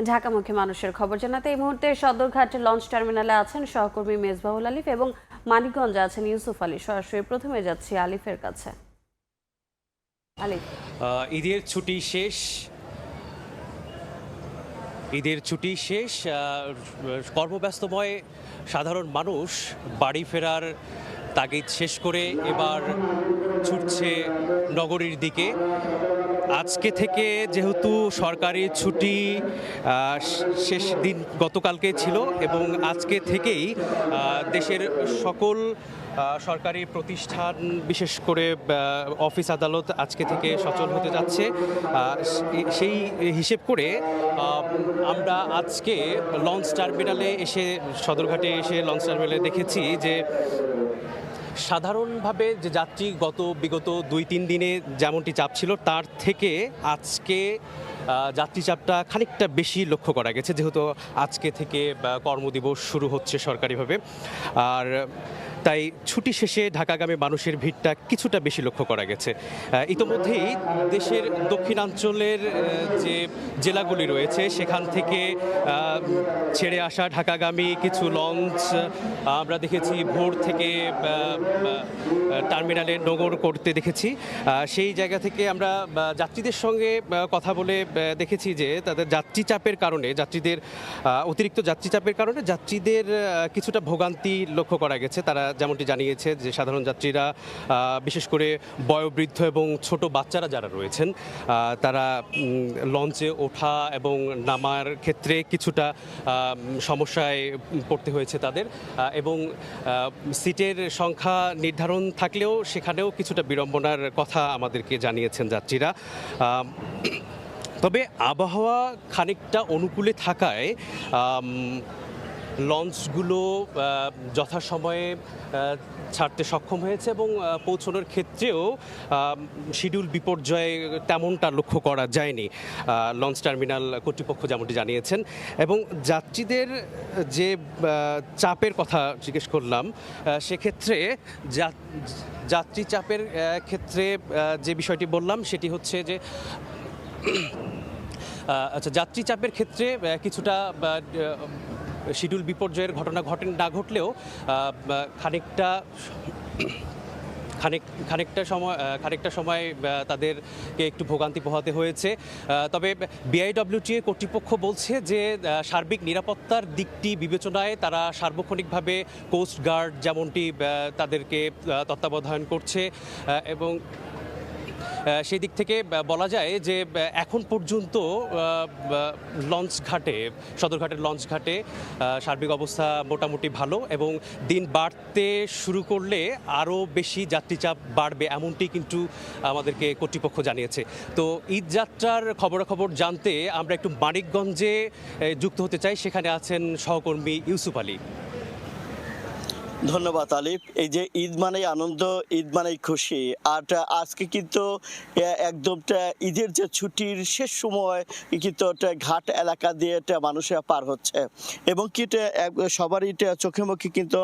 ঢাকামুখী মানুষের খবর জানাতে এই মুহূর্তে সদরঘাট লঞ্চ টার্মিনালে আছেন সহকর্মী মেজবাহুল আলিফ এবং মানিকগঞ্জে আছেন ইউসুফ আলী। সরাসরি প্রথমে যাচ্ছি আলিফের কাছে। আলিফ, ঈদের ছুটি শেষ কর্মব্যস্তময় সাধারণ মানুষ বাড়ি ফেরার তাগিদ শেষ করে এবার ছুটছে নগরীর দিকে। আজকে থেকে যেহেতু সরকারি ছুটি শেষ দিন গতকালকে ছিল এবং আজকে থেকেই দেশের সকল সরকারি প্রতিষ্ঠান বিশেষ করে অফিস আদালত আজকে থেকে সচল হতে যাচ্ছে। সেই হিসেব করে আমরা আজকে লঞ্চ টার্মিনালে এসে সদরঘাটে এসে লঞ্চ টার্মিনালে দেখেছি যে সাধারণভাবে যে যাত্রী বিগত 2-3 দিনে যেমনটি চাপ ছিল তার থেকে আজকে যাত্রী চাপটা খানিকটা বেশি লক্ষ্য করা গেছে, যেহেতু আজকে থেকে কর্মদিবস শুরু হচ্ছে সরকারিভাবে। আর তাই ছুটি শেষে ঢাকাগামী মানুষের ভিড়টা কিছুটা বেশি লক্ষ্য করা গেছে। ইতোমধ্যেই দেশের দক্ষিণাঞ্চলের যে জেলাগুলি রয়েছে সেখান থেকে ছেড়ে আসা ঢাকাগামী কিছু লঞ্চ আমরা দেখেছি ভোর থেকে টার্মিনালে নোঙর করতে দেখেছি। সেই জায়গা থেকে আমরা যাত্রীদের সঙ্গে কথা বলে দেখেছি যে তাদের যাত্রীদের অতিরিক্ত যাত্রী চাপের কারণে যাত্রীদের কিছুটা ভোগান্তি লক্ষ্য করা গেছে। তারা যেমনটি জানিয়েছে যে সাধারণ যাত্রীরা বিশেষ করে বয়োবৃদ্ধ এবং ছোট বাচ্চারা যারা রয়েছেন তারা লঞ্চে ওঠা এবং নামার ক্ষেত্রে কিছুটা সমস্যায় পড়তে হয়েছে তাদের, এবং সিটের সংখ্যা নির্ধারণ থাকলেও সেখানেও কিছুটা বিড়ম্বনার কথা আমাদেরকে জানিয়েছেন যাত্রীরা। তবে আবহাওয়া খানিকটা অনুকূলে থাকায় লঞ্চগুলো যথাসময়ে ছাড়তে সক্ষম হয়েছে এবং পৌঁছানোর ক্ষেত্রেও শিডিউল বিপর্যয় তেমনটা লক্ষ্য করা যায়নি, লঞ্চ টার্মিনাল কর্তৃপক্ষ যেমনটি জানিয়েছেন। এবং যাত্রীদের যে চাপের কথা জিজ্ঞেস করলাম, সেক্ষেত্রে যাত্রী চাপের ক্ষেত্রে যে বিষয়টি বললাম সেটি হচ্ছে যে আচ্ছা, যাত্রী চাপের ক্ষেত্রে কিছুটা শিডিউল বিপর্যয়ের ঘটনা না ঘটলেও খানিকটা সময় তাদেরকে একটু ভোগান্তি পোহাতে হয়েছে। তবে বিআইডব্লিউটিএ কর্তৃপক্ষ বলছে যে সার্বিক নিরাপত্তার দিকটি বিবেচনায় তারা সার্বক্ষণিকভাবে কোস্ট গার্ড যেমনটি তাদেরকে তত্ত্বাবধান করছে, এবং সেই দিক থেকে বলা যায় যে এখন পর্যন্ত সদরঘাটের লঞ্চ ঘাটে সার্বিক অবস্থা মোটামুটি ভালো, এবং দিন বাড়তে শুরু করলে আরও বেশি যাত্রীচাপ বাড়বে এমনটি কিন্তু আমাদেরকে কর্তৃপক্ষ জানিয়েছে। তো ঈদ যাত্রার খবরাখবর জানতে আমরা একটু মানিকগঞ্জে যুক্ত হতে চাই, সেখানে আছেন সহকর্মী ইউসুফ আলী। ধন্যবাদ আলিফ। এই যে ঈদ মানেই আনন্দ, ঈদ মানেই খুশি, আর আজকে কিন্তু একদমটা ঈদের যে ছুটির শেষ সময় কিন্তু ঘাট এলাকা দিয়ে মানুষেরা পার হচ্ছে, এবং কি সবারই চোখে মুখে কিন্তু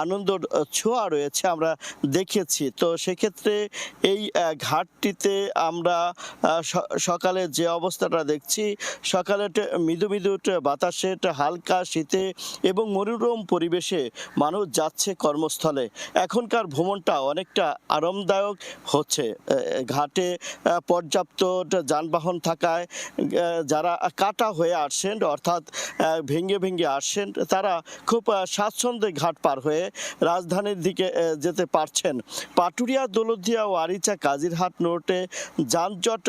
আনন্দ ছোঁয়া রয়েছে আমরা দেখেছি। তো সেক্ষেত্রে এই ঘাটটিতে আমরা সকালে যে অবস্থাটা দেখছি, সকালে মৃদু মৃদু বাতাসে হালকা শীতে এবং মনোরম পরিবেশে মানুষ যাচ্ছে কর্মস্থলে। এখনকার ভ্রমণটা অনেকটা আরামদায়ক হচ্ছে। ঘাটে পর্যাপ্ত যানবাহন থাকায় যারা কাটা হয়ে আসছেন, অর্থাৎ ভেঙে ভেঙে আসছেন, তারা খুব স্বাচ্ছন্দ্যে ঘাট পার হয়ে রাজধানীর দিকে যেতে পারছেন। পাটুরিয়া, দৌলতদিয়া ও আরিচা কাজিরহাট রোডে যানজট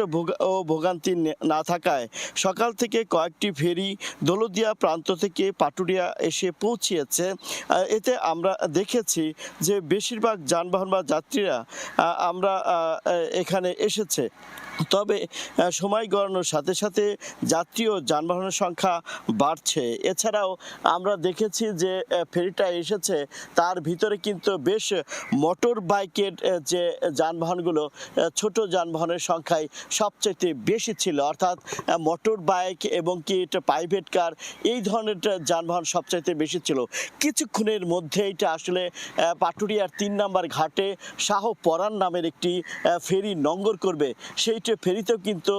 ও ভোগান্তি না থাকায় সকাল থেকে কয়েকটি ফেরি দৌলতদিয়া প্রান্ত থেকে পাটুরিয়া এসে পৌঁছিয়েছে। এতে আমরা দেখেছি যে বেশিরভাগ যানবাহন বা যাত্রীরা আমরা এখানে এসেছে। তবে সময় গড়ানোর সাথে সাথে যাত্রী ও যানবাহনের সংখ্যা বাড়ছে। এছাড়াও আমরা দেখেছি যে ফেরিটা এসেছে, তার ভিতরে কিন্তু বেশ মোটর বাইকের যে যানবাহনগুলো, ছোট যানবাহনের সংখ্যাই সবচেয়ে বেশি ছিল, অর্থাৎ মোটর বাইক এবং কি প্রাইভেট কার, এই ধরনের যানবাহন সবচাইতে বেশি ছিল। কিছুক্ষণের মধ্যে এটা আসলে পাটুরিয়ার 3 নম্বর ঘাটে শাহ পরাণ নামের একটি ফেরি নোঙর করবে, সেইটি ফেরিতেও কিন্তু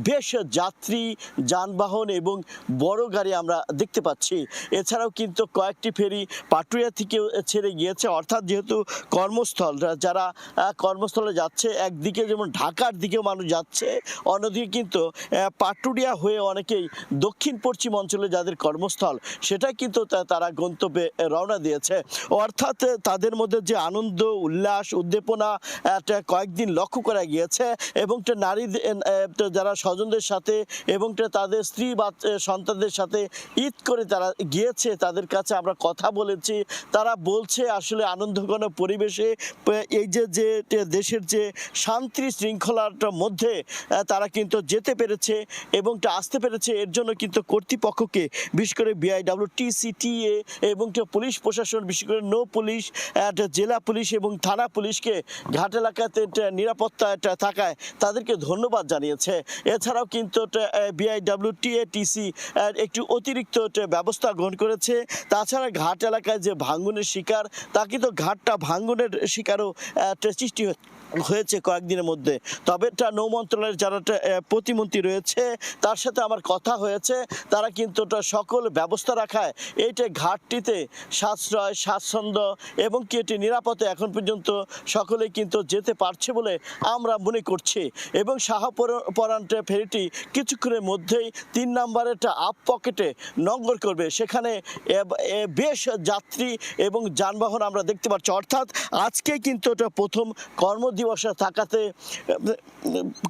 বেশ যাত্রী যানবাহন এবং বড় গাড়ি আমরা দেখতে পাচ্ছি। এছাড়াও কিন্তু কয়েকটি ফেরি পাটুরিয়া থেকে ছেড়ে গিয়েছে, অর্থাৎ যেহেতু কর্মস্থল, যারা কর্মস্থলে যাচ্ছে, একদিকে যেমন ঢাকার দিকেও মানুষ যাচ্ছে, অন্যদিকে কিন্তু পাটুরিয়া হয়ে অনেকেই দক্ষিণ পশ্চিম অঞ্চলে যাদের কর্মস্থল সেটা কিন্তু তারা গন্তব্যে রওনা দিয়েছে। অর্থাৎ তাদের মধ্যে যে আনন্দ উল্লাস উদ্দীপনা কয়েকদিন লক্ষ্য করা গিয়েছে এবং নারী যারা স্বজনদের সাথে এবং তাদের স্ত্রী বা সন্তানদের সাথে ঈদ করে তারা গিয়েছে, তাদের কাছে আমরা কথা বলেছি। তারা বলছে আসলে আনন্দঘন পরিবেশে এই যে দেশের যে শান্তি শৃঙ্খলার মধ্যে তারা কিন্তু যেতে পেরেছে এবং আসতে পেরেছে, এর জন্য কিন্তু কর্তৃপক্ষকে বিশেষ করে বিআইডব্লিউটিসিটিএ এবং পুলিশ প্রশাসন, বিশেষ করে নৌ পুলিশ, জেলা পুলিশ এবং থানা পুলিশকে ঘাট এলাকাতে নিরাপত্তা থাকায় তাদেরকে ধন্যবাদ জানিয়েছে। এছাড়াও কিন্তু বিআইডব্লিউটিএটিসি একটি অতিরিক্ত ব্যবস্থা গ্রহণ করেছে। তাছাড়া ঘাট এলাকায় যে ভাঙনের শিকার, তা কিন্তু ঘাটটা ভাঙনের শিকারও সৃষ্টি হয়েছে কয়েকদিনের মধ্যে। তবে নৌ মন্ত্রণালয়ের যারা প্রতিমন্ত্রী রয়েছে তার সাথে আমার কথা হয়েছে, তারা কিন্তু সকল ব্যবস্থা রাখায় এইটা ঘাটটিতে সাশ্রয় স্বাচ্ছন্দ্য এবং কি এটি নিরাপদে এখন পর্যন্ত সকলে কিন্তু যেতে পারছে বলে আমরা মনে করছি। এবং শাহপরান ফেরিটি কিছুক্ষণের মধ্যেই ৩ নম্বরের আপ পকেটে নঙ্গর করবে, সেখানে বেশ যাত্রী এবং যানবাহন আমরা দেখতে পাচ্ছি। অর্থাৎ আজকে কিন্তু এটা প্রথম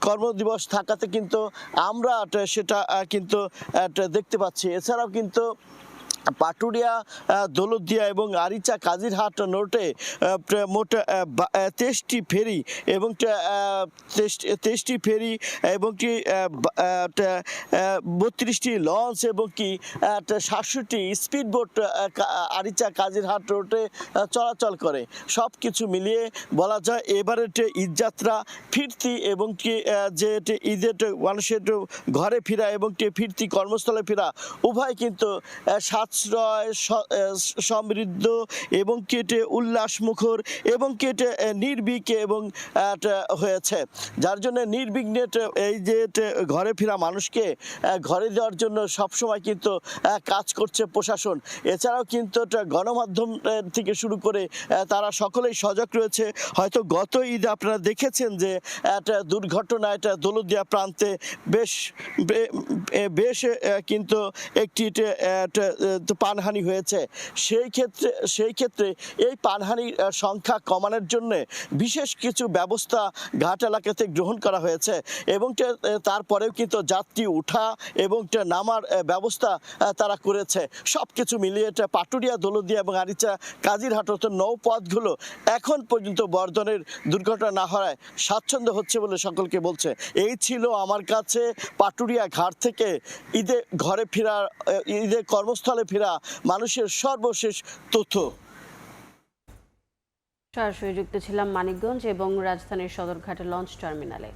কর্মদিবস থাকাতে কিন্তু আমরা সেটা কিন্তু দেখতে পাচ্ছি। এছাড়াও কিন্তু পাটুরিয়া দৌলতদিয়া এবং আরিচা কাজিরহাট নোটে মোট 23টি ফেরি এবং 23টি ফেরি এবং 32টি লঞ্চ এবং 67টি স্পিডবোট আরিচা কাজিরহাট রোডে চলাচল করে। সব কিছু মিলিয়ে বলা যায় এবারের ঈদযাত্রা ফিরতি এবং যে ঈদের মানুষের ঘরে ফেরা এবং ফিরতি কর্মস্থলে ফেরা উভয় কিন্তু সাশ্রয় সমৃদ্ধ এবং উল্লাসমুখর এবং নির্বিঘ্নে এবং হয়েছে, যার জন্য নির্বিঘ্নে এই যে ঘরে ফেরা মানুষকে ঘরে দেওয়ার জন্য সবসময় কিন্তু কাজ করছে প্রশাসন। এছাড়াও কিন্তু গণমাধ্যম থেকে শুরু করে তারা সকলেই সজাগ রয়েছে। হয়তো গত ঈদে আপনারা দেখেছেন যে একটা দুর্ঘটনা, এটা দৌলতদিয়া প্রান্তে বেশ কিন্তু একটি প্রাণহানি হয়েছে। সেই ক্ষেত্রে এই প্রাণহানির সংখ্যা কমানোর জন্য বিশেষ কিছু ব্যবস্থা ঘাট এলাকাতে গ্রহণ করা হয়েছে এবং তারপরেও কিন্তু যাত্রী উঠা এবং নামার ব্যবস্থা তারা করেছে। সব কিছু মিলিয়ে পাটুরিয়া দৌলতদিয়া এবং আরিচা কাজিরহাট নৌপথগুলো এখন পর্যন্ত বর্ধনের দুর্ঘটনা না হওয়ায় স্বাচ্ছন্দ্য হচ্ছে বলে সকলকে বলছে। এই ছিল আমার কাছে পাটুরিয়া ঘাট থেকে ঈদে কর্মস্থলে ফেরা মানুষের সর্বশেষ তথ্য। সরাসরি যুক্ত ছিলাম মানিকগঞ্জ এবং রাজধানীর সদরঘাটে লঞ্চ টার্মিনালে।